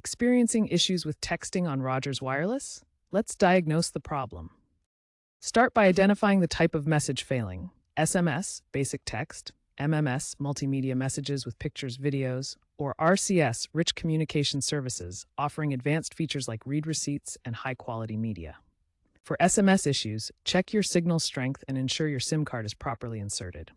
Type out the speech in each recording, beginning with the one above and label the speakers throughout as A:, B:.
A: Experiencing issues with texting on Rogers Wireless? Let's diagnose the problem. Start by identifying the type of message failing: SMS, basic text; MMS, multimedia messages with pictures, videos; or RCS, rich communication services, offering advanced features like read receipts and high-quality media. For SMS issues, check your signal strength and ensure your SIM card is properly inserted.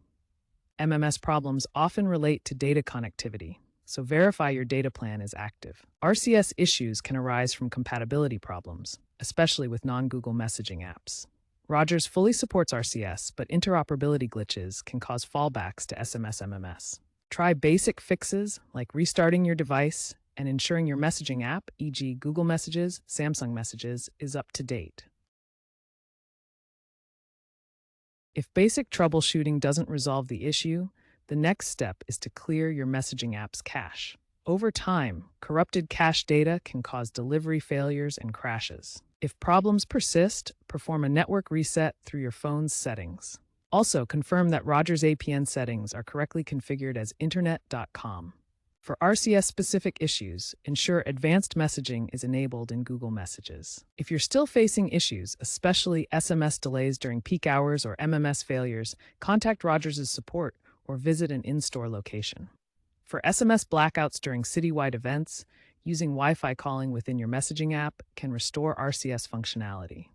A: MMS problems often relate to data connectivity, so verify your data plan is active. RCS issues can arise from compatibility problems, especially with non-Google messaging apps. Rogers fully supports RCS, but interoperability glitches can cause fallbacks to SMS MMS. Try basic fixes like restarting your device and ensuring your messaging app, e.g. Google Messages, Samsung Messages, is up to date. If basic troubleshooting doesn't resolve the issue, the next step is to clear your messaging app's cache. Over time, corrupted cache data can cause delivery failures and crashes. If problems persist, perform a network reset through your phone's settings. Also, confirm that Rogers APN settings are correctly configured as internet.com. For RCS-specific issues, ensure advanced messaging is enabled in Google Messages. If you're still facing issues, especially SMS delays during peak hours or MMS failures, contact Rogers' support or visit an in-store location. For SMS blackouts during citywide events, using Wi-Fi calling within your messaging app can restore RCS functionality.